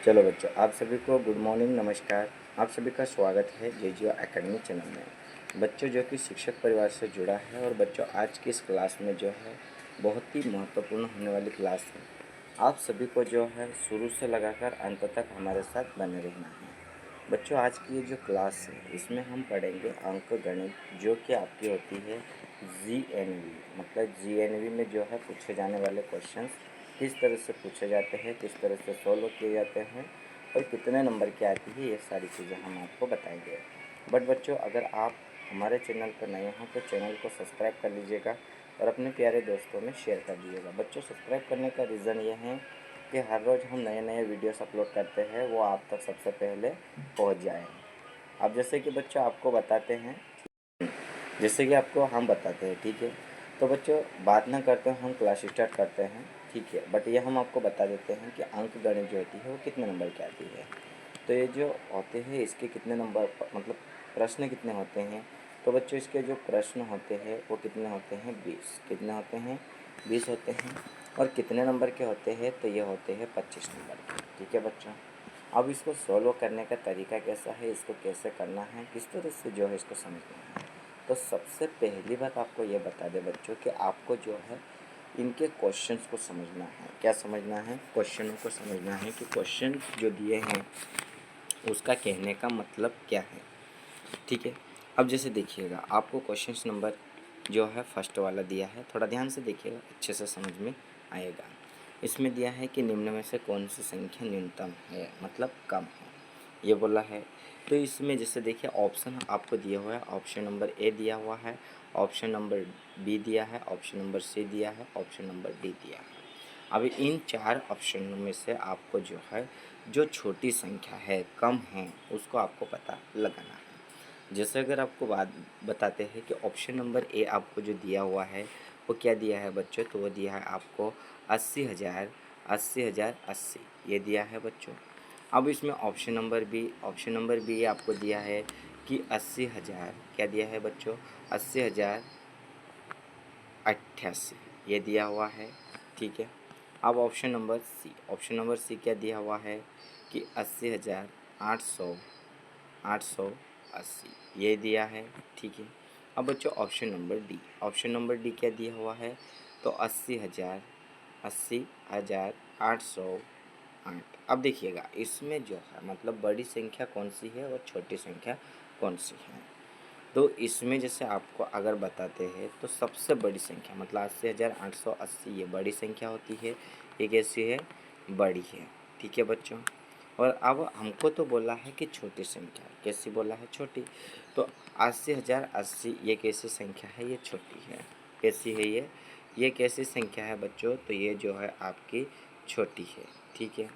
चलो बच्चों, आप सभी को गुड मॉर्निंग, नमस्कार। आप सभी का स्वागत है जे एकेडमी चैनल में। बच्चों जो कि शिक्षक परिवार से जुड़ा है और बच्चों आज की इस क्लास में जो है बहुत ही महत्वपूर्ण होने वाली क्लास है। आप सभी को जो है शुरू से लगाकर अंत तक हमारे साथ बने रहना है। बच्चों आज की ये जो क्लास है इसमें हम पढ़ेंगे अंक गणित, जो कि आपकी होती है GNV। मतलब GNV में जो है पूछे जाने वाले क्वेश्चंस किस तरह से पूछे जाते हैं, किस तरह से सॉल्व किए जाते हैं और कितने नंबर की आती है, ये सारी चीज़ें हम आपको बताएंगे। बट बच्चों, अगर आप हमारे चैनल पर नए हों तो चैनल को सब्सक्राइब कर लीजिएगा और अपने प्यारे दोस्तों में शेयर कर दीजिएगा। बच्चों, सब्सक्राइब करने का रीज़न ये है कि हर रोज़ हम नए नए वीडियोस अपलोड करते हैं, वो आप तक सबसे पहले पहुंच जाए। अब जैसे कि बच्चों आपको बताते हैं, जैसे कि आपको हम बताते हैं, ठीक है। तो बच्चों बात ना करते हैं, हम क्लास स्टार्ट करते हैं, ठीक है। बट ये हम आपको बता देते हैं कि अंक गणित जो होती है वो कितने नंबर की आती है। तो ये जो होते हैं इसके कितने नंबर, मतलब प्रश्न कितने होते हैं। तो बच्चों इसके जो प्रश्न होते हैं वो कितने होते हैं, 20। कितने होते हैं, 20 होते हैं। और कितने नंबर के होते हैं, तो ये होते हैं 25 नंबर के, ठीक है बच्चों। अब इसको सॉल्व करने का तरीका कैसा है, इसको कैसे करना है, किस तरह से जो है इसको समझना है। तो सबसे पहली बात आपको ये बता दें बच्चों कि आपको जो है इनके क्वेश्चंस को समझना है। क्या समझना है, क्वेश्चनों को समझना है कि क्वेश्चन जो दिए हैं उसका कहने का मतलब क्या है, ठीक है। अब जैसे देखिएगा, आपको क्वेश्चन नंबर जो है फर्स्ट वाला दिया है, थोड़ा ध्यान से देखिएगा, अच्छे से समझ में आएगा। इसमें दिया है कि निम्न में से कौन सी संख्या न्यूनतम है, मतलब कम है, ये बोला है। तो इसमें जैसे देखिए ऑप्शन आपको दिया हुआ है, ऑप्शन नंबर ए दिया हुआ है, ऑप्शन नंबर बी दिया है, ऑप्शन नंबर सी दिया है, ऑप्शन नंबर डी दिया है। अब इन चार ऑप्शनों में से आपको जो है जो छोटी संख्या है, कम है, उसको आपको पता लगाना है। जैसे अगर आपको बात बताते हैं कि ऑप्शन नंबर ए आपको जो दिया हुआ है वो क्या दिया है बच्चों, तो वो दिया है आपको 80,000, 80,000, 80, ये दिया है बच्चों। अब इसमें ऑप्शन नंबर बी आपको दिया है कि 80,000, क्या दिया है बच्चों, 80,000, 88, ये दिया हुआ है, ठीक है। अब ऑप्शन नंबर सी क्या दिया हुआ है कि 80,000, 800, 880, ये दिया है, ठीक है। अब बच्चों ऑप्शन नंबर डी क्या दिया हुआ है, तो 80,000, 80,808। अब देखिएगा इसमें जो है मतलब बड़ी संख्या कौन सी है और छोटी संख्या कौन सी है। तो इसमें जैसे आपको अगर बताते हैं तो सबसे बड़ी संख्या मतलब 80,880 ये बड़ी संख्या होती है, ये कैसी है, बड़ी है, ठीक है बच्चों। और अब हमको तो बोला है कि छोटी संख्या, कैसी बोला है, छोटी। तो 80,080 ये कैसी संख्या है, ये छोटी है, कैसी है ये कैसी संख्या है बच्चों, तो ये जो है आपकी छोटी है, ठीक है।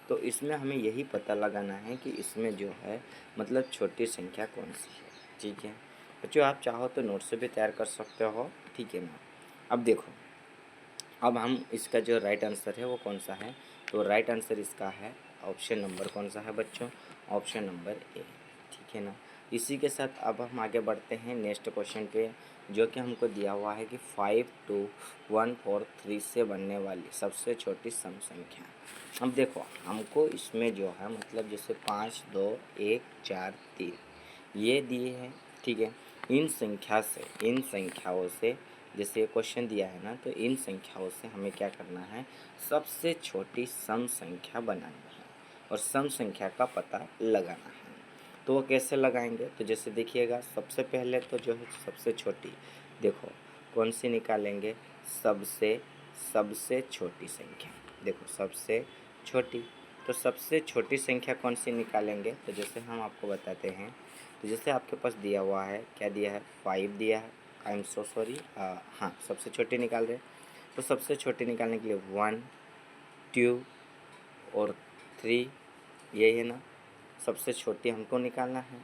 तो इसमें हमें यही पता लगाना है कि इसमें जो है मतलब छोटी संख्या कौन सी है, ठीक है बच्चों। आप चाहो तो नोट से भी तैयार कर सकते हो, ठीक है ना। अब देखो, अब हम इसका जो राइट आंसर है वो कौन सा है, तो राइट आंसर इसका है ऑप्शन नंबर कौन सा है बच्चों, ऑप्शन नंबर ए, ठीक है ना। इसी के साथ अब हम आगे बढ़ते हैं नेक्स्ट क्वेश्चन पे, जो कि हमको दिया हुआ है कि 52143 से बनने वाली सबसे छोटी सम संख्या। अब देखो हमको इसमें जो है मतलब जैसे 5, 2, 1, 4, 3 ये दिए हैं, ठीक है। इन संख्याओं से जैसे ये क्वेश्चन दिया है ना, तो इन संख्याओं से हमें क्या करना है, सबसे छोटी सम संख्या बनानी है और सम संख्या का पता लगाना है। तो वो कैसे लगाएंगे, तो जैसे देखिएगा सबसे पहले तो जो है सबसे छोटी, देखो कौन सी निकालेंगे, सबसे सबसे छोटी संख्या, देखो सबसे छोटी। तो सबसे छोटी संख्या कौन सी निकालेंगे, तो जैसे हम आपको बताते हैं, तो जैसे आपके पास दिया हुआ है, क्या दिया है, 5 दिया है, आई एम सो सॉरी, हाँ सबसे छोटी निकाल रहे। तो सबसे छोटी निकालने के लिए 1, 2 और 3, ये है ना, सबसे छोटी हमको निकालना है,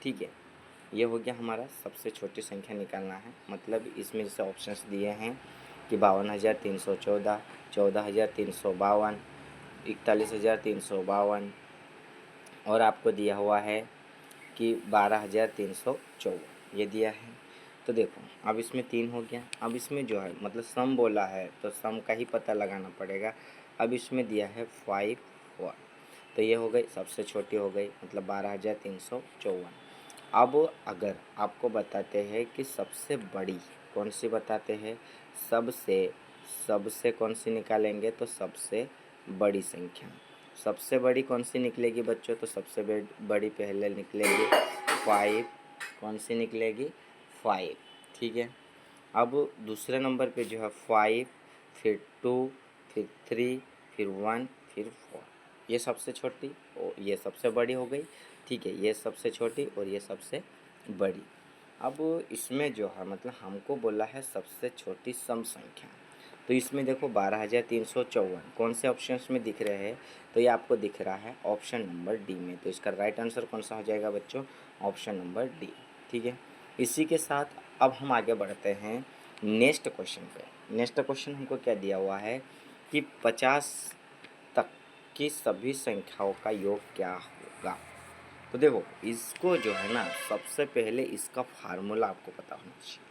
ठीक है। ये हो गया हमारा सबसे छोटी संख्या निकालना है। मतलब इसमें जैसे ऑप्शंस दिए हैं कि 52,314, 14,352, 41,352 और आपको दिया हुआ है कि 12,314, ये दिया है। तो देखो अब इसमें 3 हो गया। अब इसमें जो है मतलब सम बोला है तो सम का ही पता लगाना पड़ेगा। अब इसमें दिया है 5 4, तो ये हो गई सबसे छोटी हो गई, मतलब 12,354। अब अगर आपको बताते हैं कि सबसे बड़ी कौन सी बताते हैं, सबसे सबसे कौन सी निकालेंगे, तो सबसे बड़ी संख्या सबसे बड़ी कौन सी निकलेगी बच्चों, तो सबसे बड़ी पहले निकलेगी 5। कौन सी निकलेगी, 5। ठीक है। अब दूसरे नंबर पे जो है 5, फिर 2, फिर 3, फिर 1, फिर 4। ये सबसे छोटी और ये सबसे बड़ी हो गई। ठीक है, ये सबसे छोटी और ये सबसे बड़ी। अब इसमें जो है मतलब हमको बोला है सबसे छोटी सम संख्या, तो इसमें देखो 12,354 कौन से ऑप्शंस में दिख रहे हैं, तो ये आपको दिख रहा है ऑप्शन नंबर डी में। तो इसका राइट आंसर कौन सा हो जाएगा बच्चों, ऑप्शन नंबर डी। ठीक है। इसी के साथ अब हम आगे बढ़ते हैं नेक्स्ट क्वेश्चन पे। नेक्स्ट क्वेश्चन हमको क्या दिया हुआ है कि 50 तक की सभी संख्याओं का योग क्या होगा। तो देखो इसको जो है ना, सबसे पहले इसका फार्मूला आपको पता होना चाहिए।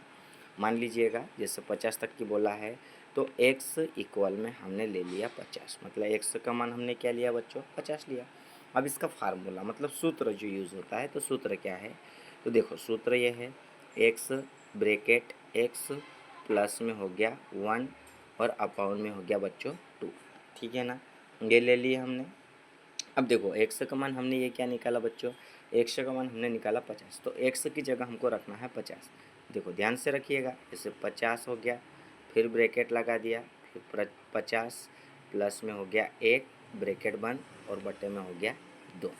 मान लीजिएगा जैसे 50 तक की बोला है, तो x इक्वल में हमने ले लिया 50, मतलब x का मान हमने क्या लिया बच्चों, 50 लिया। अब इसका फार्मूला मतलब सूत्र जो यूज़ होता है, तो सूत्र क्या है, तो देखो सूत्र ये है x ब्रैकेट x प्लस में हो गया 1 और अपाउंड में हो गया बच्चों 2। ठीक है ना, ये ले लिए हमने। अब देखो x का मान हमने ये क्या निकाला बच्चों, x का मान हमने निकाला 50, तो x की जगह हमको रखना है 50। देखो ध्यान से रखिएगा, जैसे 50 हो गया, फिर ब्रैकेट लगा दिया, फिर 50 प्लस में हो गया 1 ब्रैकेट बंद और बटे में हो गया 2।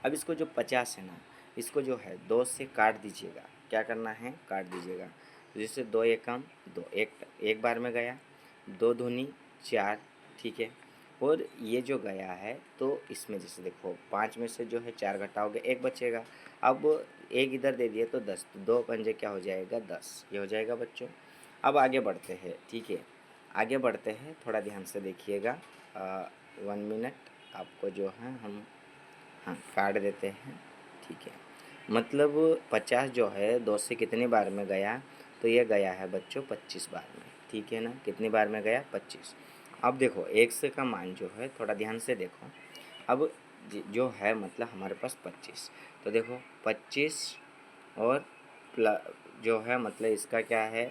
अब इसको जो 50 है ना, इसको जो है 2 से काट दीजिएगा। क्या करना है, काट दीजिएगा। तो जैसे 2 एकम 2, एक बार में गया, 2 दूनी 4। ठीक है। और ये जो गया है, तो इसमें जैसे देखो 5 में से जो है 4 घटाओगे 1 बचेगा। अब 1 इधर दे दिए तो 10, तो 2 पंजे क्या हो जाएगा 10, ये हो जाएगा बच्चों। अब आगे बढ़ते हैं। ठीक है, आगे बढ़ते हैं, थोड़ा ध्यान से देखिएगा। 1 मिनट आपको जो है हम हाँ काट देते हैं। ठीक है, मतलब 50 जो है 2 से कितनी बार में गया, तो ये गया है बच्चों 25 बार में। ठीक है ना, कितनी बार में गया 25। अब देखो x का मान जो है, थोड़ा ध्यान से देखो। अब जो है मतलब हमारे पास 25, तो देखो 25 और जो है मतलब इसका क्या है,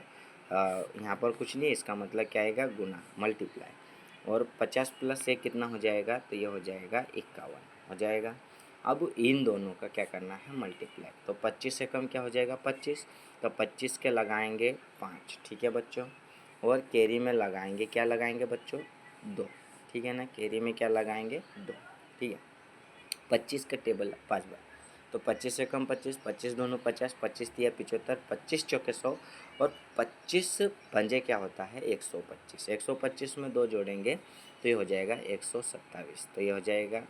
यहाँ पर कुछ नहीं, इसका मतलब क्या आएगा, गुना, मल्टीप्लाई। और 50 प्लस 1 कितना हो जाएगा, तो ये हो जाएगा 51 हो जाएगा। अब इन दोनों का क्या करना है, मल्टीप्लाई। तो 25 से कम क्या हो जाएगा 25, तो 25 के लगाएंगे 5। ठीक है बच्चों, और कैरी में लगाएंगे, क्या लगाएंगे बच्चों, 2। ठीक है ना, कैरी में क्या लगाएंगे 2। ठीक है, 25 का टेबल 5 बार, तो 25 से कम 25, 25 दोनों 50, 25 दिया 75, 25 चौके 100 और 25 पंजे क्या होता है 125। 125 में 2 जोड़ेंगे तो ये हो जाएगा 127, तो ये हो जाएगा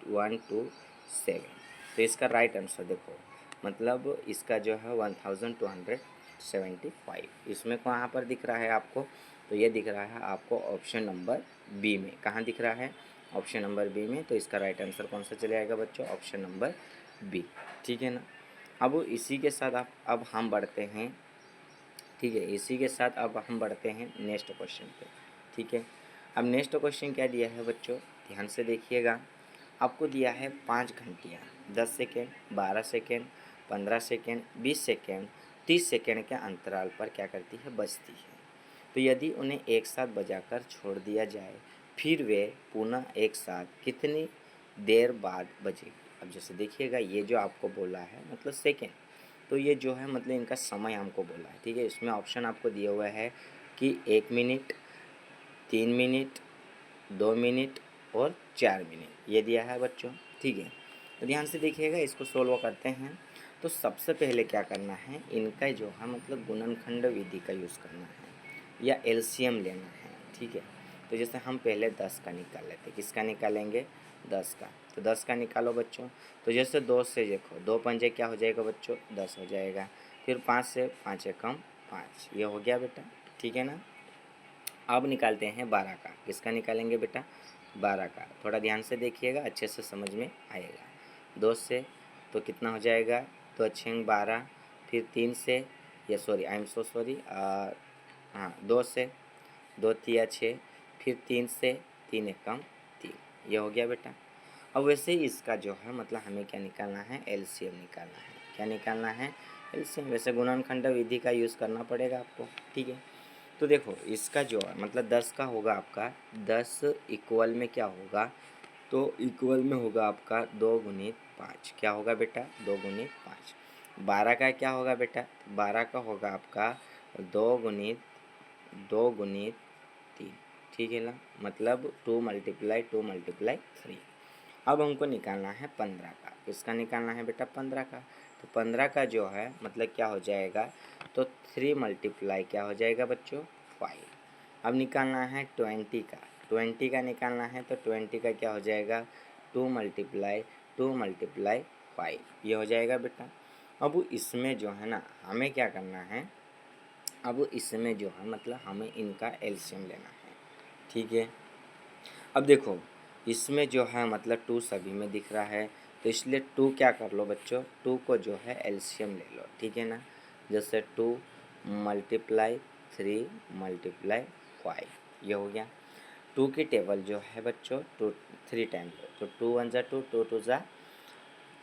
127। तो इसका राइट आंसर देखो, मतलब इसका जो है 1275। इसमें कहाँ पर दिख रहा है आपको, तो ये दिख रहा है आपको ऑप्शन नंबर बी में। कहाँ दिख रहा है, ऑप्शन नंबर बी में। तो इसका राइट आंसर कौन सा चले आएगा बच्चों, ऑप्शन नंबर बी। ठीक है ना। अब इसी के साथ अब हम बढ़ते हैं। ठीक है, इसी के साथ अब हम बढ़ते हैं नेक्स्ट क्वेश्चन पे। ठीक है, अब नेक्स्ट क्वेश्चन क्या दिया है बच्चों, ध्यान से देखिएगा। आपको दिया है 5 घंटियाँ 10 second, 12 second, 15 second, 20 second, 30 second के अंतराल पर क्या करती है, बजती है। तो यदि उन्हें एक साथ बजाकर छोड़ दिया जाए, फिर वे पुनः एक साथ कितनी देर बाद बजेगी। अब जैसे देखिएगा, ये जो आपको बोला है मतलब सेकेंड, तो ये जो है मतलब इनका समय हमको बोला है। ठीक है, इसमें ऑप्शन आपको दिया हुआ है कि 1 मिनट, 3 मिनट, 2 मिनट और 4 मिनट, ये दिया है बच्चों। ठीक है, तो ध्यान से देखिएगा, इसको सोल्व करते हैं। तो सबसे पहले क्या करना है, इनका जो है मतलब गुणनखंड विधि का यूज़ करना है या एलसीएम लेना है। ठीक है, तो जैसे हम पहले 10 का निकाल लेते, किसका निकालेंगे, 10 का। तो 10 का निकालो बच्चों, तो जैसे 2 से देखो, 2 पंजे क्या हो जाएगा बच्चों, 10 हो जाएगा। फिर 5 से 5 एकम 5, ये हो गया बेटा। ठीक है ना। अब निकालते हैं 12 का, किसका निकालेंगे बेटा, 12 का। थोड़ा ध्यान से देखिएगा, अच्छे से समझ में आएगा। 2 से तो कितना हो जाएगा, 2 6 12, फिर 3 से, या sorry I am so sorry, हाँ 2 से, 2 तिया 6, फिर 3 से, 3 एकम 3, ये हो गया बेटा। अब वैसे ही इसका जो है मतलब हमें क्या निकालना है, एलसीएम निकालना है। क्या निकालना है, एलसीएम। वैसे गुणनखंड विधि का यूज़ करना पड़ेगा आपको, ठीक है। तो देखो इसका जो है मतलब 10 का होगा आपका 10 इक्वल में क्या होगा, तो इक्वल में होगा आपका 2 गुणित 5। क्या होगा बेटा, 2 गुणित 5। 12 का क्या होगा बेटा, 12 का होगा आपका 2 गुणित 3, ठीक है ना, मतलब 2 × 2 × 3। अब हमको निकालना है 15 का। किसका निकालना है बेटा, 15 का। तो 15 का जो है मतलब क्या हो जाएगा, तो 3 × क्या हो जाएगा बच्चों, 5। अब निकालना है 20 का। 20 का निकालना है तो 20 का क्या हो जाएगा, 2 × 5 ये हो जाएगा बेटा। अब इसमें जो है ना हमें क्या करना है, अब इसमें जो है मतलब हमें इनका एलसीएम लेना है, ठीक है। अब देखो इसमें जो है मतलब 2 सभी में दिख रहा है, तो इसलिए 2 क्या कर लो बच्चों, 2 को जो है एलसीएम ले लो, ठीक है ना। जैसे 2 × 3 × 5 ये हो गया। 2 की टेबल जो है बच्चों 2 3 टाइम लो, तो 2 × 1 = 2, 2 × 2 =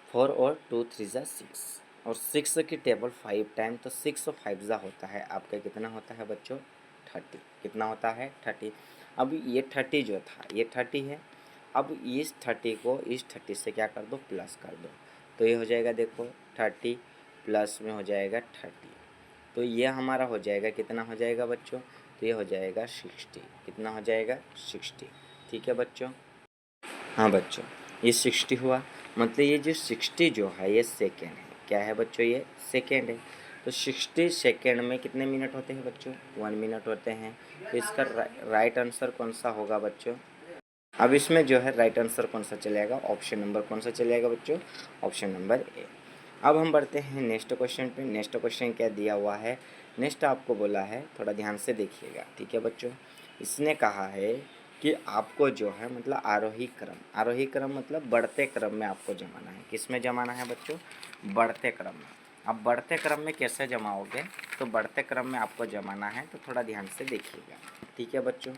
4 और 2 × 3 = 6। और 6 की टेबल 5 टाइम, तो 6 और 5 होता है आपका कितना होता है बच्चों, 30। कितना होता है, 30। अब ये 30 जो था ये 30 है। अब इस 30 को इस 30 से क्या कर दो, प्लस कर दो, तो ये हो जाएगा देखो 30 प्लस में हो जाएगा 30, तो ये हमारा हो जाएगा कितना हो जाएगा बच्चों, तो ये हो जाएगा 60। कितना हो जाएगा, 60, ठीक है बच्चों। हाँ बच्चों ये 60 हुआ, मतलब ये जो 60 जो है ये सेकेंड है। क्या है बच्चों, ये सेकेंड है। तो 60 सेकेंड में कितने मिनट होते हैं बच्चों, 1 मिनट होते हैं। तो इसका राइट आंसर कौन सा होगा बच्चों, अब इसमें जो है राइट आंसर कौन सा चलेगा, ऑप्शन नंबर कौन सा चलेगा बच्चों, ऑप्शन नंबर ए। अब हम बढ़ते हैं नेक्स्ट क्वेश्चन पे। नेक्स्ट क्वेश्चन क्या दिया हुआ है, नेक्स्ट आपको बोला है, थोड़ा ध्यान से देखिएगा, ठीक है बच्चों। इसने कहा है कि आपको जो है मतलब आरोही क्रम मतलब बढ़ते क्रम में आपको जमाना है। किस में जमाना है बच्चों, बढ़ते क्रम में। अब बढ़ते क्रम में कैसे जमाओगे, तो बढ़ते क्रम में आपको जमाना है, तो थोड़ा ध्यान से देखिएगा, ठीक है बच्चों।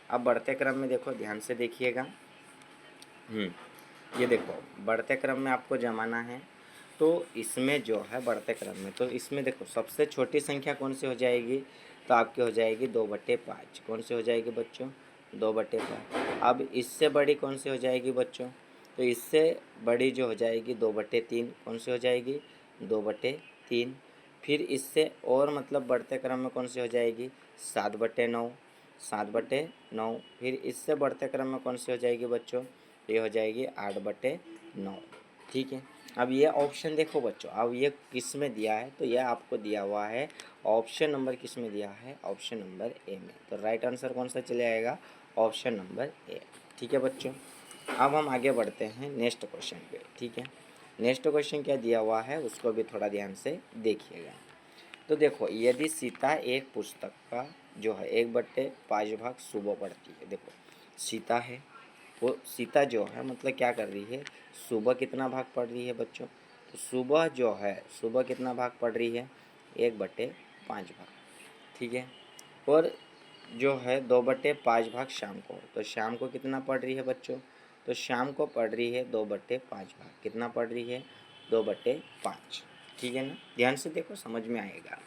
अब बढ़ते क्रम में देखो, ध्यान से देखिएगा। ये देखो बढ़ते क्रम में आपको जमाना है, तो इसमें जो है बढ़ते क्रम में, तो इसमें देखो सबसे छोटी संख्या कौन सी हो जाएगी, तो आपकी हो जाएगी 2/5। कौन सी हो जाएगी बच्चों, 2/5। अब इससे बड़ी कौन सी हो जाएगी बच्चों, तो इससे बड़ी जो हो जाएगी 2/3। कौन सी हो जाएगी, 2/3। फिर इससे और मतलब बढ़ते क्रम में कौन सी हो जाएगी, 7/9। 7/9। फिर इससे बढ़ते क्रम में कौन सी हो जाएगी बच्चों, ये हो जाएगी 8/9, ठीक है। अब ये ऑप्शन देखो बच्चों, अब ये किस में दिया है, तो यह आपको दिया हुआ है ऑप्शन नंबर किस में दिया है, ऑप्शन नंबर ए में। तो राइट आंसर कौन सा चले आएगा, ऑप्शन नंबर ए, ठीक है बच्चों। अब हम आगे बढ़ते हैं नेक्स्ट क्वेश्चन पे, ठीक है। नेक्स्ट क्वेश्चन क्या दिया हुआ है उसको भी थोड़ा ध्यान से देखिएगा। तो देखो यदि सीता एक पुस्तक का जो है 1/5 सुबह पढ़ती है, देखो सीता है, वो सीता जो है मतलब क्या कर रही है, सुबह कितना भाग पढ़ रही है बच्चों, तो सुबह जो है सुबह कितना भाग पढ़ रही है, 1/5 भाग, ठीक है। और जो है 2/5 शाम को, तो शाम को कितना पढ़ रही है बच्चों, तो शाम को पढ़ रही है 2/5 भाग। कितना पढ़ रही है, 2/5, ठीक है ना। ध्यान से देखो समझ में आएगा।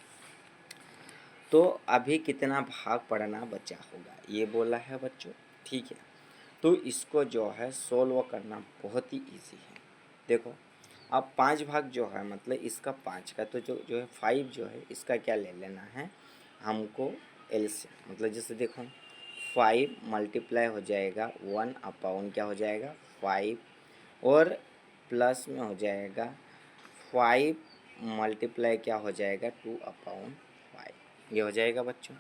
तो अभी कितना भाग पढ़ना बचा होगा ये बोला है बच्चों, ठीक है। तो इसको जो है सोल्व करना बहुत ही इजी है। देखो अब 5 भाग जो है मतलब इसका 5 का, तो जो है 5 जो है इसका क्या ले लेना है हमको, एलसीएम। मतलब जैसे देखो 5 मल्टीप्लाई हो जाएगा 1/, क्या हो जाएगा 5, और प्लस में हो जाएगा 5 मल्टीप्लाई क्या हो जाएगा 2/5, ये हो जाएगा बच्चों।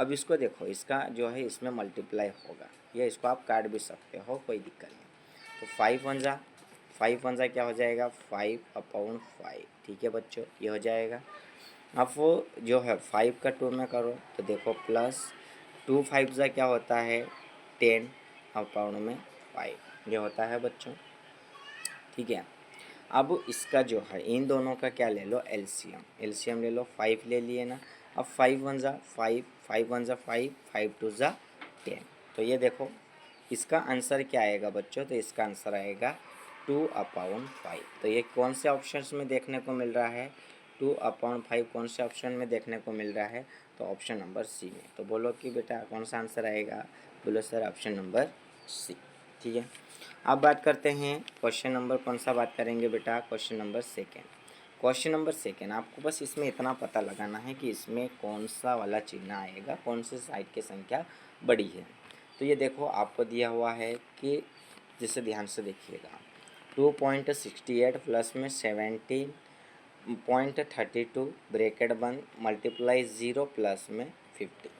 अब इसको देखो इसका जो है इसमें मल्टीप्लाई होगा, या इसको आप काट भी सकते हो, कोई दिक्कत नहीं। तो 5 × 1 क्या हो जाएगा 5/5, ठीक है बच्चों, ये हो जाएगा। अब वो जो है 5 का 2 में करो, तो देखो प्लस 2 × 5 क्या होता है 10/5, ये होता है बच्चों, ठीक है। अब इसका जो है इन दोनों का क्या ले लो, एलसीएम। एलसीएम ले लो, 5 ले लिए ना। अब 5 × 1 = 5, 5 × 1 = 5, 5 × 2 = 10। तो ये देखो इसका आंसर क्या आएगा बच्चों? तो इसका आंसर आएगा 2/5। तो ये कौन से ऑप्शन में देखने को मिल रहा है? 2/5 कौन से ऑप्शन में देखने को मिल रहा है? तो ऑप्शन नंबर सी में। तो बोलो कि बेटा कौन सा आंसर आएगा? बोलो सर ऑप्शन नंबर सी। ठीक है, अब बात करते हैं क्वेश्चन नंबर, कौन सा बात करेंगे बेटा? Question number second. Question number second आपको बस इसमें इतना पता लगाना है कि इसमें कौन सा वाला चिन्ह आएगा, कौन से साइड की संख्या बड़ी है। तो ये देखो आपको दिया हुआ है कि जिसे ध्यान से देखिएगा, 2.68 प्लस में 17.32 ब्रैकेट बंद मल्टीप्लाई 0 प्लस में 50,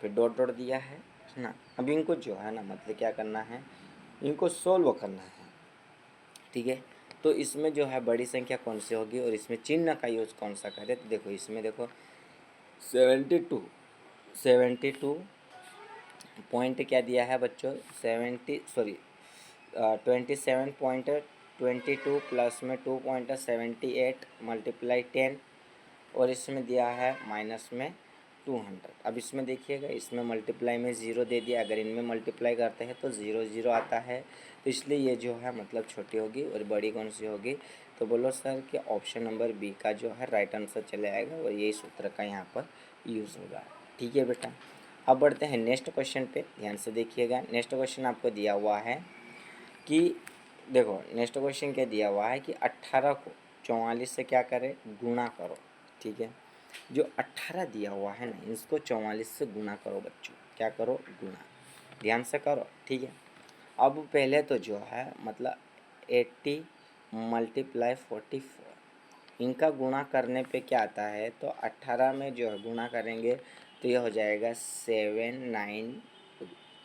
फिर डॉट डॉट दिया है ना। अब इनको जो है ना मतलब क्या करना है, इनको सोल्व करना है। ठीक है, तो इसमें जो है बड़ी संख्या कौन सी होगी और इसमें चिन्ह का यूज़ कौन सा करें? तो देखो इसमें देखो 72 पॉइंट क्या दिया है बच्चों? 27.22 प्लस में 2.78 मल्टीप्लाई 10 और इसमें दिया है माइनस में 200। अब इसमें देखिएगा, इसमें मल्टीप्लाई में 0 दे दिया, अगर इनमें मल्टीप्लाई करते हैं तो 0 0 आता है, तो इसलिए ये जो है मतलब छोटी होगी और बड़ी कौन सी होगी? तो बोलो सर कि ऑप्शन नंबर बी का जो है राइट आंसर चले आएगा और यही सूत्र का यहाँ पर यूज़ होगा। ठीक है बेटा, अब बढ़ते हैं नेक्स्ट क्वेश्चन पे, ध्यान से देखिएगा। नेक्स्ट क्वेश्चन आपको दिया हुआ है कि देखो नेक्स्ट क्वेश्चन क्या दिया हुआ है कि 18 को 44 से क्या करें? गुणा करो। ठीक है, जो 18 दिया हुआ है ना इसको 44 से गुणा करो बच्चों। क्या करो? गुणा, ध्यान से करो। ठीक है, अब पहले तो जो है मतलब 80 मल्टीप्लाई 44, इनका गुणा करने पे क्या आता है? तो 18 में जो है गुणा करेंगे तो यह हो जाएगा 792,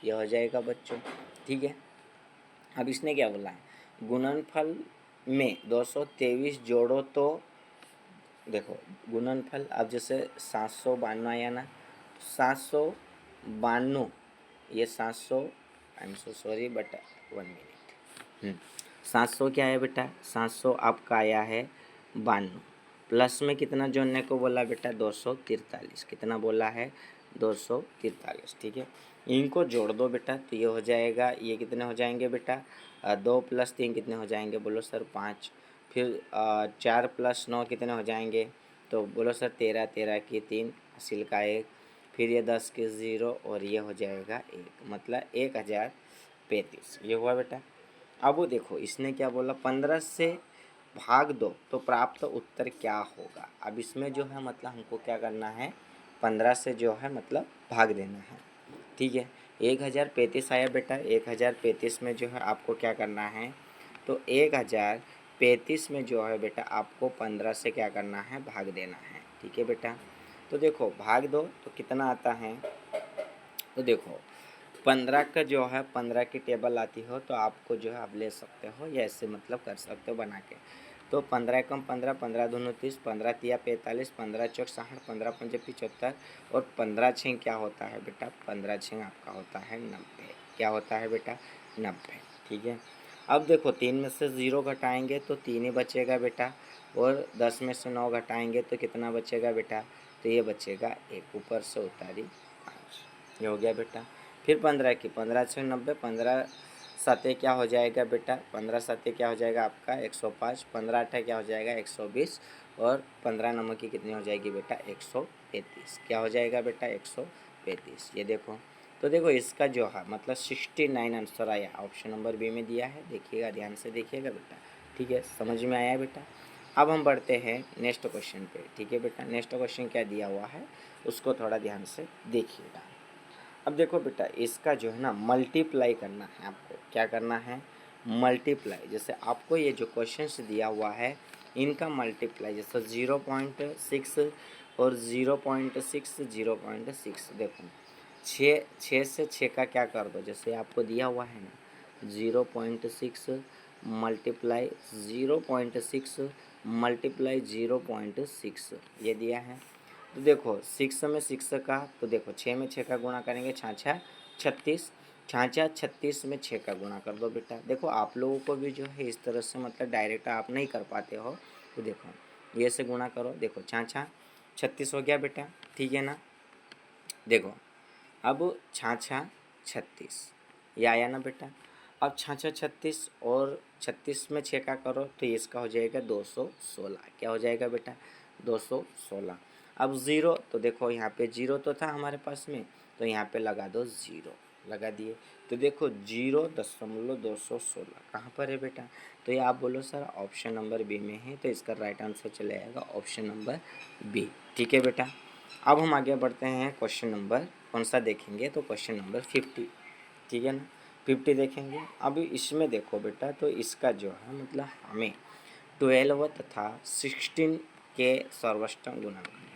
यह हो जाएगा बच्चों। ठीक है, अब इसने क्या बोला है? गुणनफल में 223 जोड़ो तो देखो गुणनफल, अब जैसे 792 आया ना, 792, ये 700, I am so sorry but 1 minute, 700 क्या है बेटा? 700 आपका आया है 92, प्लस में कितना जोड़ने को बोला बेटा? 243, कितना बोला है? 243। ठीक है, इनको जोड़ दो बेटा तो ये हो जाएगा, ये कितने हो जाएंगे बेटा? 2 + 3 कितने हो जाएंगे? बोलो सर 5। फिर 4 + 9 कितने हो जाएंगे? तो बोलो सर 13, 13 की 3, हासिल का 1, फिर ये 10 के 0 और ये हो जाएगा 1, मतलब 1035। ये हुआ बेटा। अब वो देखो इसने क्या बोला? 15 से भाग दो तो प्राप्त उत्तर क्या होगा? अब इसमें जो है मतलब हमको क्या करना है? 15 से जो है मतलब भाग देना है। ठीक है, 1035 आया बेटा। 1035 में जो है आपको क्या करना है? तो 1035 में जो है बेटा आपको 15 से क्या करना है? भाग देना है। ठीक है बेटा, तो देखो भाग दो तो कितना आता है? तो देखो 15 का जो है 15 की टेबल आती हो तो आपको जो है आप ले सकते हो या ऐसे मतलब कर सकते हो बना के। तो 15 एकम 15, 15 दूनी 30, 15 तिया 45, 15 चौक 60, 15 पंजे 75 और 15 छः क्या होता है बेटा? 15 छः आपका होता है 90। क्या होता है बेटा? 90। ठीक है, अब देखो 3 में से 0 घटाएंगे तो 3 ही बचेगा बेटा, और 10 में से 9 घटाएंगे तो कितना बचेगा बेटा? तो ये बचेगा 1, ऊपर से उतारी 5। ये हो गया बेटा। फिर 15 की 15 छः 90, 15 सते क्या हो जाएगा बेटा? 15 सते क्या हो जाएगा आपका? 105, 15 अठे क्या हो जाएगा? 120 और 15 नंबर की कितनी हो जाएगी बेटा? 135। क्या हो जाएगा बेटा? 135। ये देखो, तो देखो इसका जो है मतलब 69 आंसर आया, ऑप्शन नंबर बी में दिया है। देखिएगा, ध्यान से देखिएगा बेटा। ठीक है, समझ में आया बेटा। अब हम बढ़ते हैं नेक्स्ट क्वेश्चन पे। ठीक है बेटा, नेक्स्ट क्वेश्चन क्या दिया हुआ है उसको थोड़ा ध्यान से देखिएगा। अब देखो बेटा इसका जो है ना मल्टीप्लाई करना है आपको। क्या करना है? मल्टीप्लाई। जैसे आपको ये जो क्वेश्चन दिया हुआ है इनका मल्टीप्लाई, जैसे 0.6 और 0.6, 0.6 देखो 6 से 6 का क्या कर दो? जैसे आपको दिया हुआ है ना 0.6 मल्टीप्लाई 0.6 मल्टीप्लाई 0.6, ये दिया है। तो देखो 6 में 6 का, तो देखो 6 में 6 का गुणा करेंगे 6×6 36, 6×6 36 में 6 का गुणा कर दो बेटा। देखो आप लोगों को भी जो है इस तरह से मतलब डायरेक्ट आप नहीं कर पाते हो, तो देखो ये से गुणा करो। देखो 6×6 36 हो गया बेटा। ठीक है ना, देखो अब 6×6 36, ये आया ना बेटा। अब 6 36 और 36 में 6 का करो तो इसका हो जाएगा 216। क्या हो जाएगा बेटा? 216। अब ज़ीरो, तो देखो यहाँ पे जीरो तो था हमारे पास में, तो यहाँ पे लगा दो ज़ीरो, लगा दिए। तो देखो 0.216 कहाँ पर है बेटा? तो ये आप बोलो सर ऑप्शन नंबर बी में है, तो इसका राइट आंसर चले आएगा ऑप्शन नंबर बी। ठीक है बेटा। अब हम आगे बढ़ते हैं, क्वेश्चन नंबर कौन सा देखेंगे? तो क्वेश्चन नंबर 50। ठीक है ना, 50 देखेंगे। अब इसमें देखो बेटा, तो इसका जो है मतलब हमें 12 तथा 16 के सर्वोच्चतम गुणनखंड,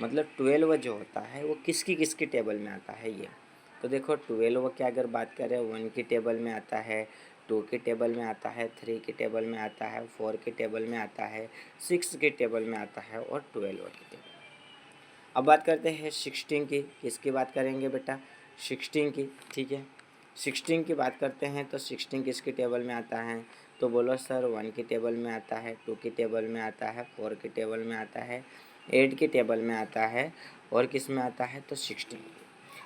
मतलब 12 जो होता है वो किसकी किसकी टेबल में आता है ये। तो देखो 12 की अगर बात करें 1 की टेबल में आता है, 2 की टेबल में आता है, 3 की टेबल में आता है, 4 की टेबल में आता है, 6 की टेबल में आता है और 12 की टेबल। अब बात करते हैं 16 की, किसकी बात करेंगे बेटा? 16 की। ठीक है, 16 की बात करते हैं तो 16 किसकी टेबल में आता है? तो बोलो सर 1 की टेबल में आता है, 2 की टेबल में आता है, 4 की टेबल में आता है, 8 की टेबल में आता है और किस में आता है? तो 16।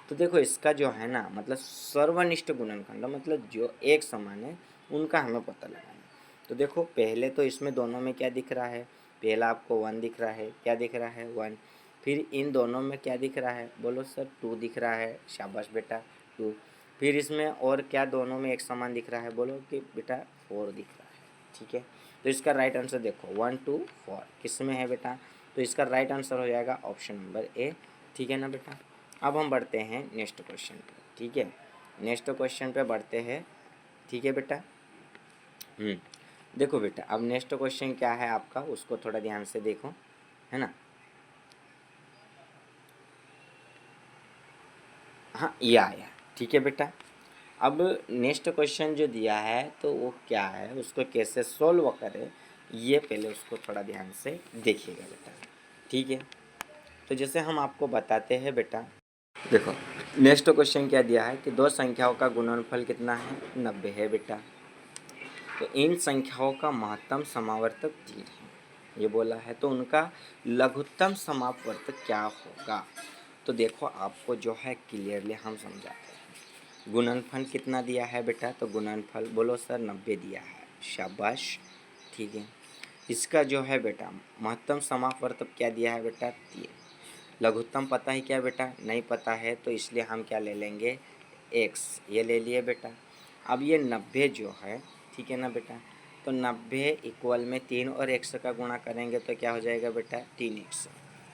तो देखो इसका जो है ना मतलब सर्वनिष्ठ गुणनखंड, मतलब जो एक समान है उनका हमें पता लगाना है। तो देखो पहले तो इसमें दोनों में क्या दिख रहा है? पहला आपको 1 दिख रहा है, क्या दिख रहा है? 1। फिर इन दोनों में क्या दिख रहा है? बोलो सर 2 दिख रहा है, शाबाश बेटा 2। फिर इसमें और क्या दोनों में एक समान दिख रहा है? बोलो कि बेटा 4 दिख रहा है। ठीक है, तो इसका राइट आंसर देखो 1 2 4 किस में है बेटा? तो इसका राइट आंसर हो जाएगा ऑप्शन नंबर ए। ठीक है ना बेटा। अब हम बढ़ते हैं नेक्स्ट क्वेश्चन पे। ठीक है, नेक्स्ट क्वेश्चन पे बढ़ते हैं। ठीक है बेटा। देखो बेटा, अब नेक्स्ट क्वेश्चन क्या है आपका, उसको थोड़ा ध्यान से देखो, है ना। हाँ ये आया। ठीक है बेटा। अब नेक्स्ट क्वेश्चन जो दिया है तो वो क्या है, उसको कैसे सोल्व करें, ये पहले उसको थोड़ा ध्यान से देखिएगा बेटा। ठीक है, तो जैसे हम आपको बताते हैं बेटा, देखो नेक्स्ट क्वेश्चन क्या दिया है कि दो संख्याओं का गुणनफल कितना है? 90 है बेटा। तो इन संख्याओं का महत्तम समावर्तक 3 है ये बोला है, तो उनका लघुत्तम समापवर्तक क्या होगा? तो देखो आपको जो है क्लियरली हम समझाते हैं। गुणनफल कितना दिया है बेटा? तो गुणनफल बोलो सर 90 दिया है, शाबाश। ठीक है, इसका जो है बेटा महत्तम समापवर्तक क्या दिया है बेटा? 3। लघुत्तम पता है क्या बेटा? नहीं पता है, तो इसलिए हम क्या ले लेंगे? x, ये ले लिए बेटा। अब ये 90 जो है, ठीक है ना बेटा, तो 90 इक्वल में 3 और x का गुणा करेंगे तो क्या हो जाएगा बेटा? 3x।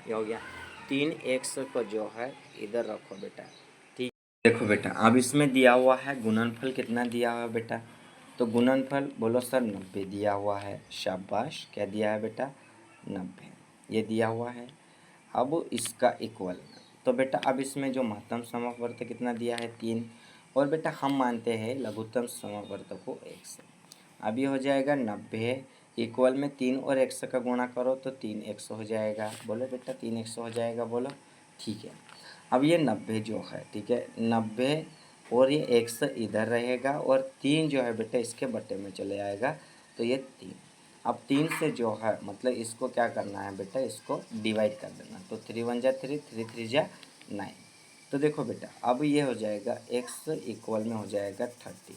ये हो गया। 3x को जो है इधर रखो बेटा। ठीक, देखो बेटा अब इसमें दिया हुआ है गुणनफल कितना दिया हुआ है बेटा? तो गुणनफल बोलो सर 90 दिया हुआ है, शाबाश। क्या दिया है बेटा? 90 ये दिया हुआ है। अब इसका इक्वल, तो बेटा अब इसमें जो महत्तम समापवर्तक कितना दिया है? 3। और बेटा हम मानते हैं लघुत्तम समापवर्तक को 1 से। अब ये हो जाएगा 90 इक्वल में 3 और 1 का गुणा करो तो 3x हो जाएगा। बोलो बेटा 3x हो जाएगा, बोलो। ठीक है, अब ये 90 जो है, ठीक है 90 और ये x इधर रहेगा और 3 जो है बेटा इसके बट्टे में चले आएगा, तो ये 3। अब 3 से जो है मतलब इसको क्या करना है बेटा? इसको डिवाइड कर देना, तो 3 1 जा 3, 3 3 जा 9। तो देखो बेटा अब ये हो जाएगा x इक्वल में हो जाएगा 30,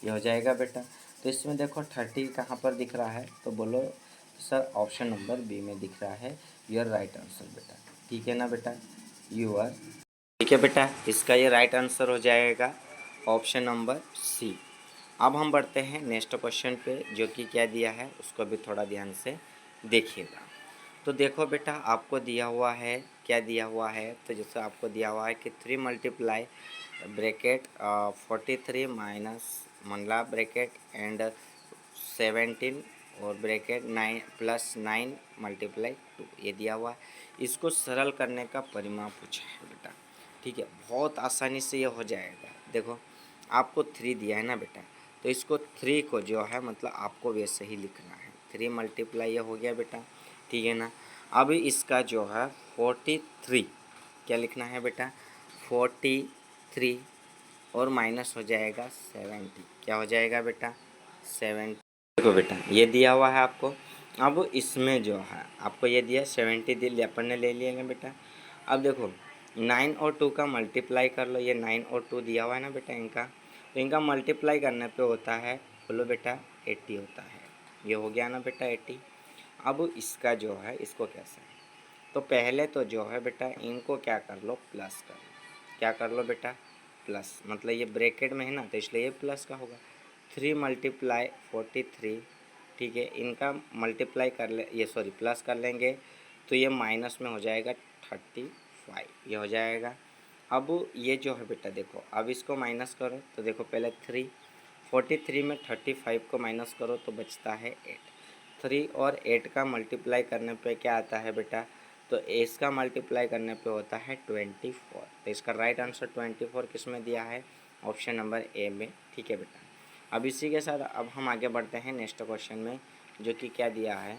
ये हो जाएगा बेटा। तो इसमें देखो 30 कहाँ पर दिख रहा है? तो बोलो सर ऑप्शन नंबर बी में दिख रहा है, योर राइट आंसर बेटा। ठीक है ना बेटा, यूर। ठीक है बेटा, इसका ये राइट आंसर हो जाएगा ऑप्शन नंबर सी। अब हम बढ़ते हैं नेक्स्ट क्वेश्चन पे, जो कि क्या दिया है उसको भी थोड़ा ध्यान से देखिएगा। तो देखो बेटा आपको दिया हुआ है, क्या दिया हुआ है? तो जैसे आपको दिया हुआ है कि 3 multiply bracket 43 minus Mandla bracket and 17 और ब्रैकेट 9 प्लस 9 मल्टीप्लाई 2, ये दिया हुआ है। इसको सरल करने का परिमाण पूछा है बेटा। ठीक है, बहुत आसानी से ये हो जाएगा। देखो आपको 3 दिया है ना बेटा, तो इसको 3 को जो है मतलब आपको वैसे ही लिखना है। 3 मल्टीप्लाई ये हो गया बेटा, ठीक है ना। अब इसका जो है 43 क्या लिखना है बेटा? 43 और माइनस हो जाएगा 70, क्या हो जाएगा बेटा? 70। देखो बेटा ये दिया हुआ है आपको। अब इसमें जो है आपको ये दिया 70 दिल अपन ने ले लिया बेटा। अब देखो 9 और 2 का मल्टीप्लाई कर लो, ये 9 और 2 दिया हुआ है ना बेटा इनका, तो इनका मल्टीप्लाई करने पे होता है, बोलो बेटा 80 होता है। ये हो गया ना बेटा 80। अब इसका जो है इसको कैसे, तो पहले तो जो है बेटा इनको क्या कर लो, प्लस कर लो। क्या कर लो बेटा, प्लस, मतलब ये ब्रैकेट में है ना तो इसलिए ये प्लस का होगा। 3 मल्टीप्लाई 43, ठीक है, इनका मल्टीप्लाई कर ले, ये सॉरी प्लस कर लेंगे तो ये माइनस में हो जाएगा 35, ये हो जाएगा। अब ये जो है बेटा देखो, अब इसको माइनस करो तो देखो पहले 43 में 35 को माइनस करो तो बचता है 8। 3 और 8 का मल्टीप्लाई करने पे क्या आता है बेटा, तो इसका मल्टीप्लाई करने पे होता है 24। तो इसका राइट आंसर 24 किस में दिया है, ऑप्शन नंबर ए में, ठीक है बेटा। अब इसी के साथ अब हम आगे बढ़ते हैं नेक्स्ट क्वेश्चन में, जो कि क्या दिया है,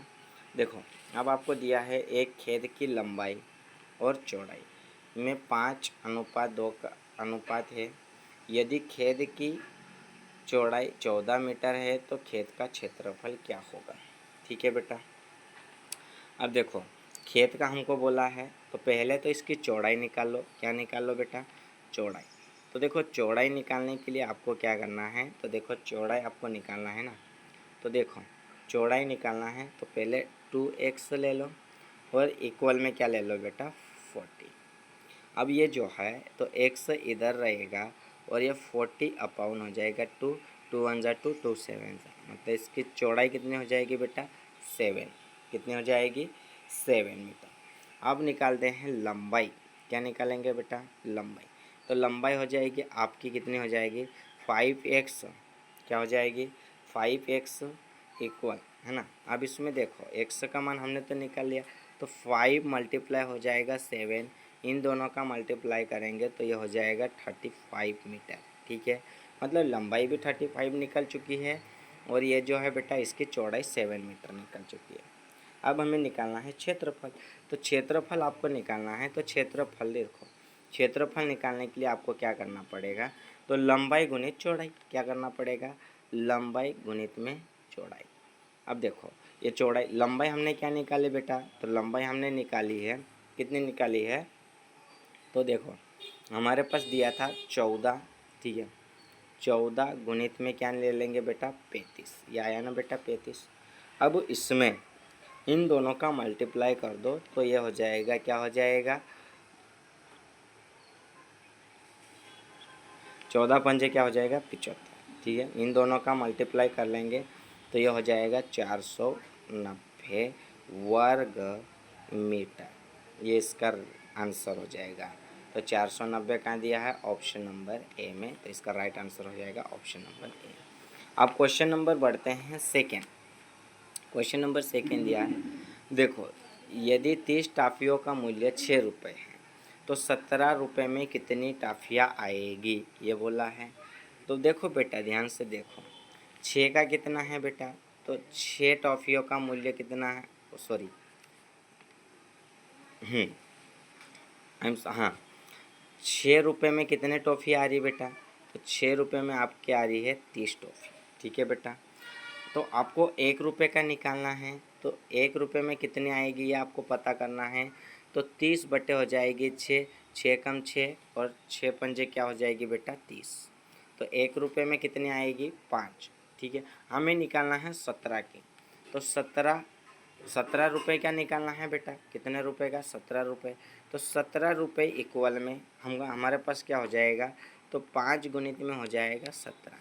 देखो अब आपको दिया है एक खेत की लंबाई और चौड़ाई में 5:2 का अनुपात है। यदि खेत की चौड़ाई 14 मीटर है तो खेत का क्षेत्रफल क्या होगा, ठीक है बेटा। अब देखो खेत का हमको बोला है तो पहले तो इसकी चौड़ाई निकाल लो। क्या निकाल लो बेटा, चौड़ाई। तो देखो चौड़ाई निकालने के लिए आपको क्या करना है, तो देखो चौड़ाई आपको निकालना है ना, तो देखो चौड़ाई निकालना है तो पहले 2x ले लो और इक्वल में क्या ले लो बेटा, 40। अब ये जो है तो x इधर रहेगा और ये 40 अपाउन हो जाएगा 2, 2 1 जा 2, 2 7 जा, मतलब इसकी चौड़ाई कितनी हो जाएगी बेटा, 7। कितनी हो जाएगी, 7 मीटर। अब निकालते हैं लंबाई। क्या निकालेंगे बेटा, लंबाई। तो लंबाई हो जाएगी आपकी, कितनी हो जाएगी, 5x, क्या हो जाएगी 5x इक्वल, है ना। अब इसमें देखो x का मान हमने तो निकाल लिया, तो 5 मल्टीप्लाई हो जाएगा 7, इन दोनों का मल्टीप्लाई करेंगे तो ये हो जाएगा 35 मीटर, ठीक है। मतलब लंबाई भी 35 निकल चुकी है और ये जो है बेटा इसकी चौड़ाई 7 मीटर निकल चुकी है। अब हमें निकालना है क्षेत्रफल। तो क्षेत्रफल आपको निकालना है, तो क्षेत्रफल देखो, क्षेत्रफल निकालने के लिए आपको क्या करना पड़ेगा, तो लंबाई गुणित चौड़ाई। क्या करना पड़ेगा, लंबाई गुणित में चौड़ाई। अब देखो ये चौड़ाई, लंबाई हमने क्या निकाली बेटा, तो लंबाई हमने निकाली है, कितनी निकाली है, तो देखो हमारे पास दिया था 14, ठीक है। 14 गुणित में क्या ले लेंगे बेटा, 35, ये आया ना बेटा 35। अब इसमें इन दोनों का मल्टीप्लाई कर दो तो ये हो जाएगा, क्या हो जाएगा, 14 पंजे क्या हो जाएगा, 75, ठीक है। इन दोनों का मल्टीप्लाई कर लेंगे तो ये हो जाएगा 490 वर्ग मीटर, ये इसका आंसर हो जाएगा। तो 490 कहाँ दिया है, ऑप्शन नंबर ए में, तो इसका राइट आंसर हो जाएगा ऑप्शन नंबर ए। अब क्वेश्चन नंबर बढ़ते हैं सेकेंड। क्वेश्चन नंबर सेकेंड दिया है, देखो यदि 30 टाफियों का मूल्य 6 रुपये है तो 17 रुपये में कितनी टाफियाँ आएगी, ये बोला है। तो देखो बेटा ध्यान से देखो, 6 का कितना है बेटा, तो 6 टॉफ़ियों का मूल्य कितना है, सॉरी हाँ 6 रुपये में कितने टॉफ़ी आ रही बेटा, तो 6 रुपये में आपकी आ रही है 30 टॉफ़ी, ठीक है बेटा। तो आपको 1 रुपये का निकालना है, तो 1 रुपये में कितनी आएगी ये आपको पता करना है। तो 30 बटे हो जाएगी 6, 6 कम 6 और 6 पंजे क्या हो जाएगी बेटा 30। तो 1 रुपये में कितनी आएगी 5, ठीक है। हमें निकालना है 17 की, तो 17 रुपये का निकालना है बेटा, कितने रुपए का, 17 रुपये। तो 17 रुपये इक्वल में हमारे पास क्या हो जाएगा, तो 5 गुणित में हो जाएगा 17,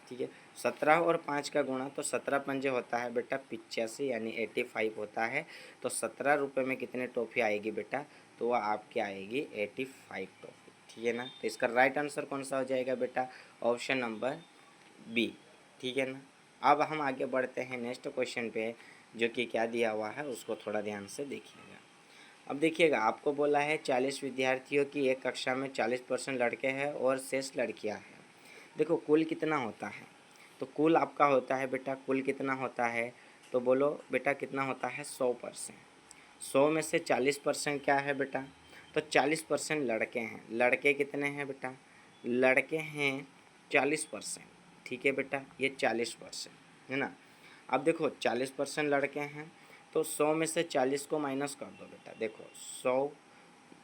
ठीक है। 17 और 5 का गुणा, तो 17 पंजे होता है बेटा 85 यानी 85 होता है। तो 17 रुपये में कितने टॉफ़ी आएगी बेटा, तो वह आपकी आएगी 85 टॉफ़ी, ठीक है ना। तो इसका राइट आंसर कौन सा हो जाएगा बेटा, ऑप्शन नंबर बी, ठीक है ना। अब हम आगे बढ़ते हैं नेक्स्ट क्वेश्चन पे, जो कि क्या दिया हुआ है उसको थोड़ा ध्यान से देखिएगा। अब देखिएगा आपको बोला है 40 विद्यार्थियों की एक कक्षा में 40% लड़के हैं और शेष लड़कियां हैं। देखो कुल कितना होता है, तो कुल आपका होता है बेटा, कुल कितना होता है, तो बोलो बेटा कितना होता है 100%। 100 में से 40% क्या है बेटा, तो 40% लड़के हैं। लड़के कितने हैं बेटा, लड़के हैं 40%, ठीक है बेटा, ये 40% है ना। अब देखो 40% लड़के हैं, तो 100 में से 40 को माइनस कर दो बेटा, देखो 100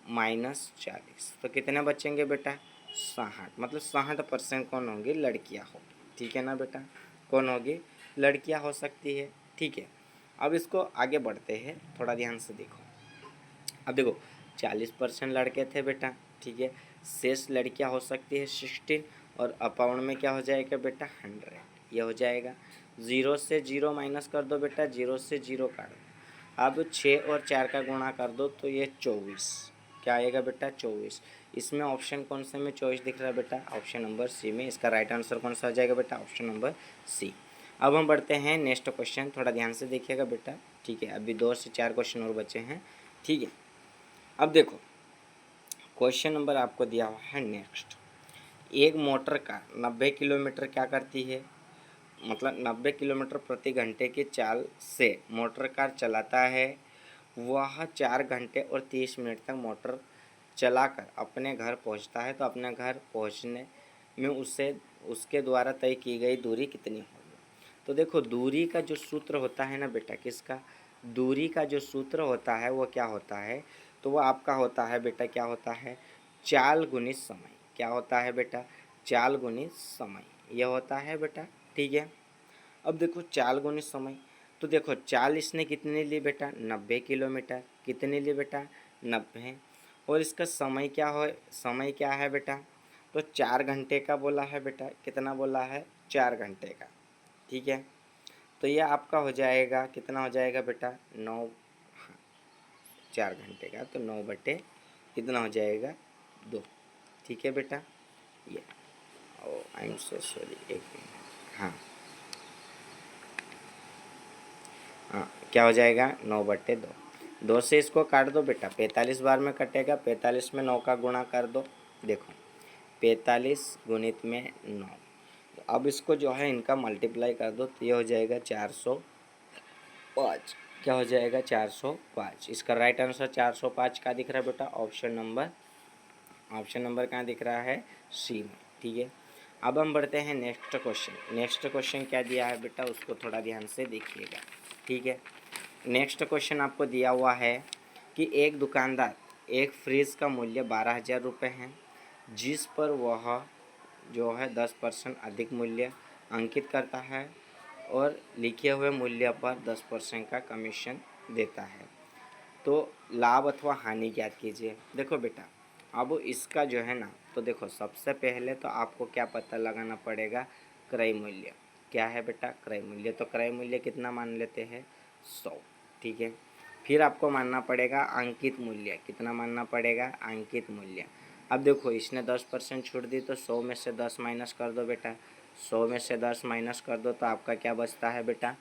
माइनस 40 तो कितने बचेंगे बेटा, 60, मतलब 60% कौन होंगी, लड़कियाँ होगी। ठीक है ना बेटा, कौन होगी, लड़कियाँ हो सकती है। ठीक है, अब इसको आगे बढ़ते हैं, थोड़ा ध्यान से देखो। अब देखो 40% लड़के थे बेटा, ठीक है, शेष लड़कियां हो सकती है 16, और अपाउंड में क्या हो जाएगा बेटा 100, ये हो जाएगा। 0 से 0 माइनस कर दो बेटा, 0 से 0 काट दो। अब 6 और 4 का गुणा कर दो तो ये 24, क्या आएगा बेटा 24। इसमें ऑप्शन कौन से में 24 दिख रहा है बेटा, ऑप्शन नंबर सी में। इसका राइट आंसर कौन सा आ जाएगा बेटा, ऑप्शन नंबर सी। अब हम बढ़ते हैं नेक्स्ट क्वेश्चन, थोड़ा ध्यान से देखिएगा बेटा। ठीक है, अभी 2 से 4 क्वेश्चन और बचे हैं। ठीक है, अब देखो क्वेश्चन नंबर आपको दिया हुआ है नेक्स्ट। एक मोटर कार 90 किलोमीटर क्या करती है, मतलब 90 किलोमीटर प्रति घंटे की चाल से मोटर कार चलाता है। वह 4 घंटे और 30 मिनट तक मोटर चलाकर अपने घर पहुंचता है, तो अपने घर पहुंचने में उसके द्वारा तय की गई दूरी कितनी होगी। तो देखो दूरी का जो सूत्र होता है ना बेटा, किसका, दूरी का जो सूत्र होता है वो क्या होता है, तो वो आपका होता है बेटा, क्या होता है, चाल गुणित समय। क्या होता है बेटा, चाल गुणित समय, यह होता है बेटा। ठीक है, अब देखो चाल गुणित समय, तो देखो चाल इसने कितने ली बेटा, 90 किलोमीटर, कितने ली बेटा 90, और इसका समय क्या हो, समय क्या है बेटा, तो 4 घंटे का बोला है बेटा, कितना बोला है, 4 घंटे का। ठीक है, तो ये आपका हो जाएगा, कितना हो जाएगा बेटा 9, हाँ 4 घंटे का, तो 9 बटे कितना हो जाएगा 2। ठीक है बेटा, ये ओ आई एम सो सॉरी, एक मिनट, हाँ हाँ क्या हो जाएगा 9/2। 2 से इसको काट दो बेटा, 45 बार में कटेगा, 45 में 9 का गुणा कर दो। देखो 45 गुणित में 9, अब इसको जो है इनका मल्टीप्लाई कर दो, तो ये हो जाएगा 405। क्या हो जाएगा 405। इसका राइट आंसर 405 का दिख रहा है बेटा, ऑप्शन नंबर कहाँ दिख रहा है, सी में। ठीक है, अब हम बढ़ते हैं नेक्स्ट क्वेश्चन। नेक्स्ट क्वेश्चन क्या दिया है बेटा, उसको थोड़ा ध्यान से देखिएगा। ठीक है, नेक्स्ट क्वेश्चन आपको दिया हुआ है कि एक दुकानदार एक फ्रिज का मूल्य 12,000 रुपये है, जिस पर वह जो है 10% अधिक मूल्य अंकित करता है और लिखे हुए मूल्य पर 10% का कमीशन देता है, तो लाभ अथवा हानि ज्ञात कीजिए। देखो बेटा, अब इसका जो है ना, तो देखो सबसे पहले तो आपको क्या पता लगाना पड़ेगा, क्रय मूल्य क्या है बेटा, क्रय मूल्य। तो क्रय मूल्य कितना मान लेते हैं 100। ठीक है, फिर आपको मानना पड़ेगा अंकित मूल्य, कितना मानना पड़ेगा, अंकित मूल्य। अब देखो इसने 10% छूट दी, तो 100 में से 10 माइनस कर दो बेटा, 100 में से 10 माइनस कर दो तो आपका क्या बचता है बेटा,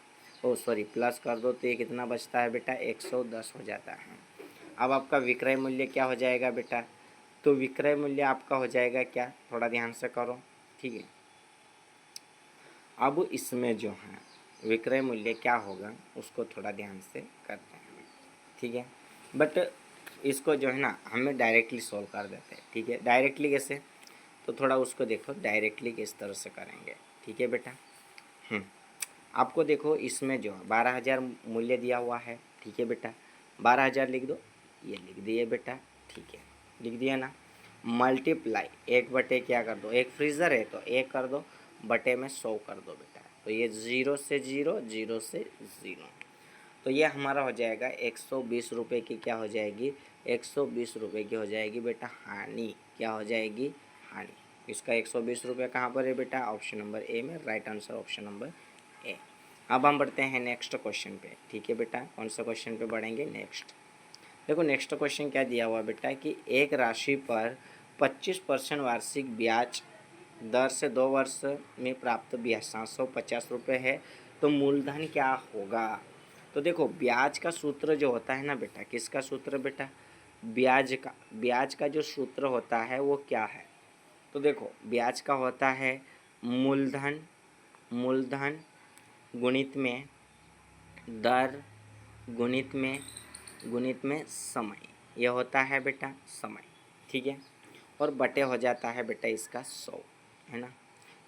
ओ सॉरी प्लस कर दो, तो ये कितना बचता है बेटा 110 हो जाता है। अब आपका विक्रय मूल्य क्या हो जाएगा बेटा, तो विक्रय मूल्य आपका हो जाएगा क्या, थोड़ा ध्यान से करो। ठीक है, अब इसमें जो है विक्रय मूल्य क्या होगा उसको थोड़ा ध्यान से करते हैं। ठीक है, बट इसको जो है ना हमें डायरेक्टली सॉल्व कर देते हैं। ठीक है, डायरेक्टली कैसे, तो थोड़ा उसको देखो डायरेक्टली किस तरह से करेंगे। ठीक है बेटा, आपको देखो इसमें जो 12,000 मूल्य दिया हुआ है। ठीक है बेटा, 12,000 लिख दो, ये लिख दिए बेटा। ठीक है, लिख दिया ना, मल्टीप्लाई 1/, क्या कर दो, एक फ्रीज़र है तो 1 कर दो, बटे में 100 कर दो बेटा, तो ये 0 से 0, 0 से 0, तो ये हमारा हो जाएगा 120 रुपये की, क्या हो जाएगी 120 रुपये की हो जाएगी बेटा हानि। क्या हो जाएगी, हानि। इसका 120 रुपये कहाँ पर है बेटा, ऑप्शन नंबर ए में, right answer option number A. अब हम बढ़ते हैं नेक्स्ट क्वेश्चन पे। ठीक है बेटा, कौन सा क्वेश्चन पे बढ़ेंगे, नेक्स्ट। देखो नेक्स्ट क्वेश्चन क्या दिया हुआ बेटा कि एक राशि पर 25% वार्षिक ब्याज दर से 2 वर्ष में प्राप्त ब्याज 750 रुपये है, तो मूलधन क्या होगा। तो देखो ब्याज का सूत्र जो होता है ना बेटा, किसका सूत्र बेटा, ब्याज का जो सूत्र होता है वो क्या है, तो देखो ब्याज का होता है मूलधन गुणित में दर गुणित में समय, यह होता है बेटा समय। ठीक है, और बटे हो जाता है बेटा इसका 100, है ना।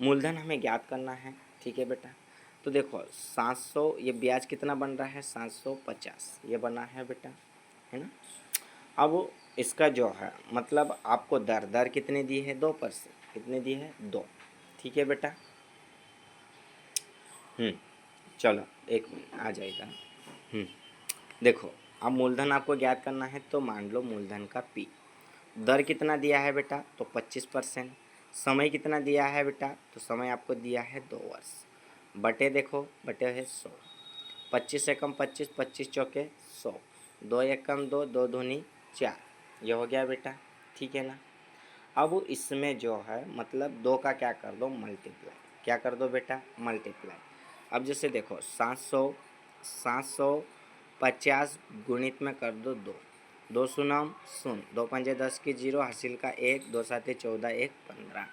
मूलधन हमें ज्ञात करना है। ठीक है बेटा, तो देखो 700, ये ब्याज कितना बन रहा है 750, ये बना है बेटा, है ना। अब इसका जो है मतलब आपको दर कितने दी है 2%, कितने दी है 2। ठीक है बेटा। चलो एक मिनट आ जाएगा। देखो अब मूलधन आपको ज्ञात करना है तो मान लो मूलधन का पी, दर कितना दिया है बेटा तो 25%, समय कितना दिया है बेटा तो समय आपको दिया है 2 वर्ष, बटे देखो बटे है 100, 25 एकम 25, 25 चौके 100, 2 एकम 2, 2 दूनी 4, ये हो गया बेटा। ठीक है ना। अब इसमें जो है मतलब 2 का क्या कर दो मल्टीप्लाई, क्या कर दो बेटा मल्टीप्लाई। अब जैसे देखो 750 गुणित में कर दो 2, 2 शून्य शून्य, 2 पंजे 10 की 0, हासिल का 1, 2 साते 14, 1 15।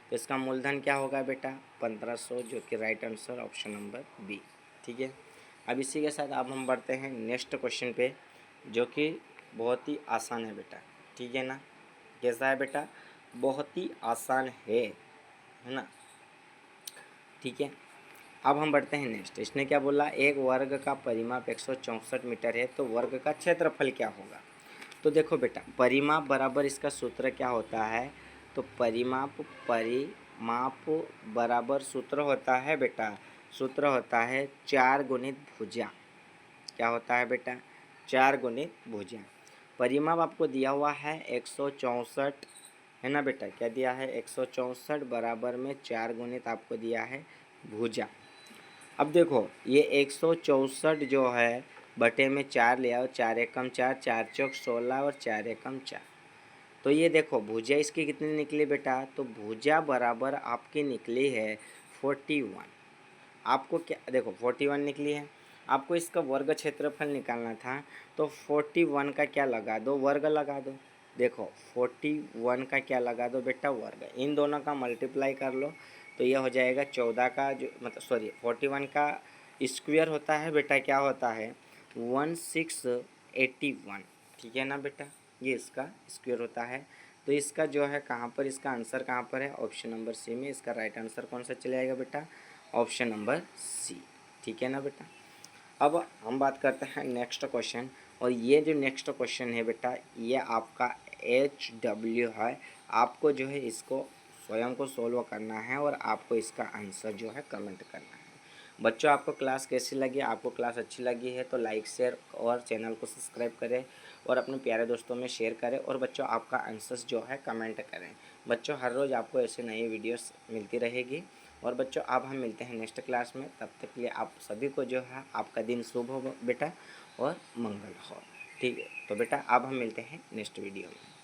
तो इसका मूलधन क्या होगा बेटा 1500, जो कि right answer option number B. ठीक है। अब इसी के साथ अब हम बढ़ते हैं नेक्स्ट क्वेश्चन पे, जो कि बहुत ही आसान है बेटा। ठीक है ना। कैसा है बेटा बहुत ही आसान है ना। ठीक है। अब हम बढ़ते हैं नेक्स्ट। इसने क्या बोला, एक वर्ग का परिमाप 164 मीटर है तो वर्ग का क्षेत्रफल क्या होगा। तो देखो बेटा परिमाप बराबर इसका सूत्र क्या होता है, तो परिमाप बराबर सूत्र होता है बेटा, सूत्र होता है 4 गुणित भुजा। क्या होता है बेटा 4 गुणित भुजा। परिमाप आपको दिया हुआ है 164 है ना बेटा, क्या दिया है 164 बराबर में 4 गुणित आपको दिया है भुजा। अब देखो ये 164 जो है बटे में 4 ले आओ, 4 एकम 4, 4 चौक 16 और 4 एकम 4। तो ये देखो भुजा इसकी कितनी निकली बेटा, तो भुजा बराबर आपकी निकली है 41। आपको क्या देखो 41 निकली है, आपको इसका वर्ग क्षेत्रफल निकालना था तो 41 का क्या लगा दो वर्ग लगा दो। देखो 41 का क्या लगा दो बेटा वर्ग, इन दोनों का मल्टीप्लाई कर लो तो यह हो जाएगा 14 का जो मतलब सॉरी 41 का स्क्वायर होता है बेटा क्या होता है 1681। ठीक है ना बेटा, ये इसका स्क्वायर होता है। तो इसका जो है कहाँ पर इसका आंसर कहाँ पर है ऑप्शन नंबर सी में। इसका राइट आंसर कौन सा चले आएगा बेटा ऑप्शन नंबर सी। ठीक है ना बेटा। अब हम बात करते हैं नेक्स्ट क्वेश्चन, और ये जो नेक्स्ट क्वेश्चन है बेटा ये आपका HW है। आपको जो है इसको स्वयं को सोल्व करना है और आपको इसका आंसर जो है कमेंट करना है। बच्चों आपको क्लास कैसी लगी, आपको क्लास अच्छी लगी है तो लाइक शेयर और चैनल को सब्सक्राइब करें और अपने प्यारे दोस्तों में शेयर करें, और बच्चों आपका आंसर्स जो है कमेंट करें। बच्चों हर रोज़ आपको ऐसे नई वीडियोस मिलती रहेगी। और बच्चों अब हम मिलते हैं नेक्स्ट क्लास में, तब तक के लिए आप सभी को जो है आपका दिन शुभ हो बेटा और मंगल हो। ठीक है तो बेटा अब हम मिलते हैं नेक्स्ट वीडियो में।